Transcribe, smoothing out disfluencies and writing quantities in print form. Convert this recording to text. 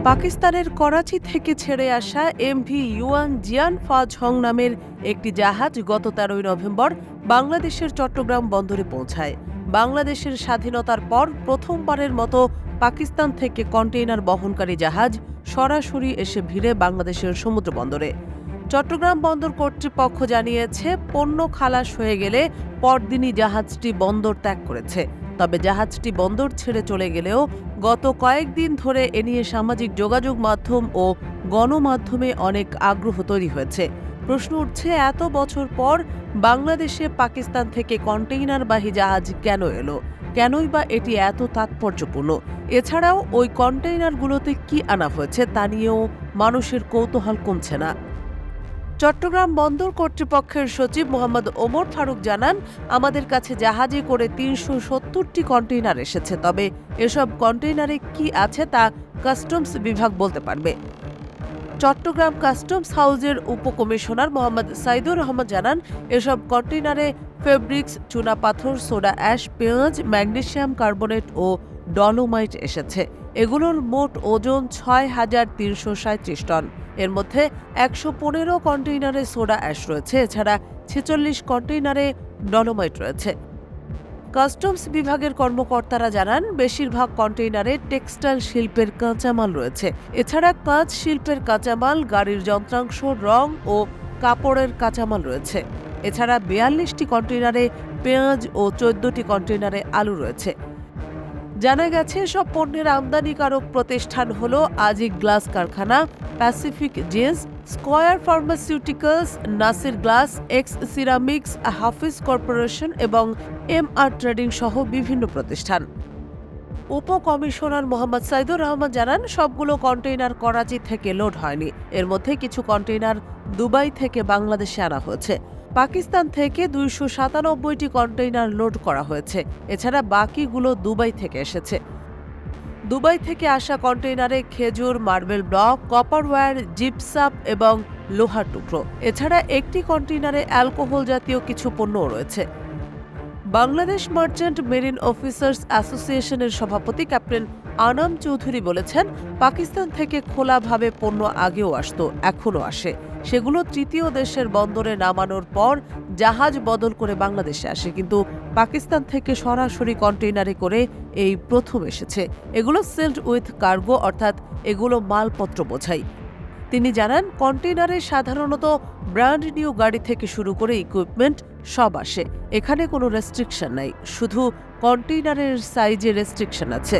পাকিস্তানের করাচি থেকে ছেড়ে আসা এমভি ইউয়ান জিয়ান ফা ঝং নামের একটি জাহাজ গত ১৩ নভেম্বর বাংলাদেশের চট্টগ্রাম বন্দরে পৌঁছায়। বাংলাদেশের স্বাধীনতার পর প্রথমবারের মতো পাকিস্তান থেকে কন্টেইনার বহনকারী জাহাজ সরাসরি এসে ভিড়ে বাংলাদেশের সমুদ্র বন্দরে। চট্টগ্রাম বন্দর কর্তৃপক্ষ জানিয়েছে, পণ্য খালাস হয়ে গেলে পরদিনই জাহাজটি বন্দর ত্যাগ করেছে। তবে জাহাজটি বন্দর ছেড়ে চলে গেলেও গত কয়েকদিন ধরে এ নিয়ে সামাজিক যোগাযোগ মাধ্যম ও গণমাধ্যমে অনেক আগ্রহ তৈরি হয়েছে। প্রশ্ন উঠছে, এত বছর পর বাংলাদেশে পাকিস্তান থেকে কন্টেইনারবাহী জাহাজ কেন এলো? কেনই বা এটি এত তাৎপর্যপূর্ণ? এছাড়াও ওই কন্টেইনারগুলোতে কি আনা হয়েছে তা নিয়েও মানুষের কৌতূহল কমছে না। চট্টগ্রাম বন্দর কর্তৃপক্ষের সচিব মোহাম্মদ ওমর ফারুক জানান, আমাদের কাছে জাহাজে করে ৩৭০টি কন্টেইনার এসেছে। তবে এসব কন্টেইনারে কি আছে তা কাস্টমস বিভাগ বলতে পারবে। চট্টগ্রাম কাস্টমস হাউসের উপকমিশনার মোহাম্মদ সাইদুর রহমান জানান, এসব কন্টেইনারে ফেব্রিক্স, চুনাপাথর, সোডা অ্যাশ, পেঁয়াজ, ম্যাগনেসিয়াম কার্বনেট ও ডলোমাইট এসেছে। এগুলোর মোট ওজন ৬,৩৩৭ টন। এর মধ্যে ১১৫ কন্টেইনারে সোডা অ্যাশ রয়েছে। এছাড়া ৪৬ কন্টেইনারে ডলোমাইট রয়েছে। কাস্টমস বিভাগের কর্মকর্তারা জানান, বেশিরভাগ কন্টেইনারে টেক্সটাইল শিল্পের কাঁচামাল রয়েছে। এছাড়া কাঁচ শিল্পের কাঁচামাল, গাড়ির যন্ত্রাংশ, রং ও কাপড়ের কাঁচামাল রয়েছে। এছাড়া ৪২টি কন্টেইনারে পেঁয়াজ ও ১৪টি কন্টেইনারে আলু রয়েছে। জানা গেছে, সব পণ্যের আমদানিকারক প্রতিষ্ঠান হল আজিক গ্লাস কারখানা, Pacific jeans, Square pharmaceuticals, Nasir glass, X ceramics, Hafiz corporation এবং MR ট্রেডিং সহ বিভিন্ন প্রতিষ্ঠান। উপকমিশনার মোহাম্মদ সাইদুর রহমান জানান, সবগুলো কন্টেইনার করাচি থেকে লোড হয়নি। এর মধ্যে কিছু কন্টেইনার দুবাই থেকে বাংলাদেশে আনা হয়েছে। পাকিস্তান থেকে ২৯৭টি কন্টেইনার লোড করা হয়েছে। এছাড়া বাকিগুলো দুবাই থেকে এসেছে। দুবাই থেকে আসা কন্টেইনারে খেজুর, marble block, copper wire, gypsum এবং লোহার টুকরো। এছাড়া একটি কন্টেইনারে অ্যালকোহল জাতীয় কিছু পণ্যও রয়েছে। বাংলাদেশ মার্চেন্ট মেরিন অফিসার্স অ্যাসোসিয়েশনের সভাপতি ক্যাপ্টেন আনাম চৌধুরী বলেছেন, পাকিস্তান থেকে খোলাভাবে পণ্য আগেও আসতো, এখনও আসে। সেগুলো তৃতীয় দেশের বন্দরে নামানোর পর জাহাজ বদল করে বাংলাদেশে আসে, কিন্তু পাকিস্তান থেকে সরাসরি কন্টেইনারে করে এই প্রথম এসেছে। এগুলো সেলড উইথ কার্গো, অর্থাৎ এগুলো মালপত্র বোঝাই। তিনি জানান, কন্টেইনারে সাধারণত ব্র্যান্ড নিউ গাড়ি থেকে শুরু করে ইকুইপমেন্ট সব আসে। এখানে কোনো রেস্ট্রিকশন নাই, শুধু কন্টেইনারের সাইজে রেস্ট্রিকশন আছে।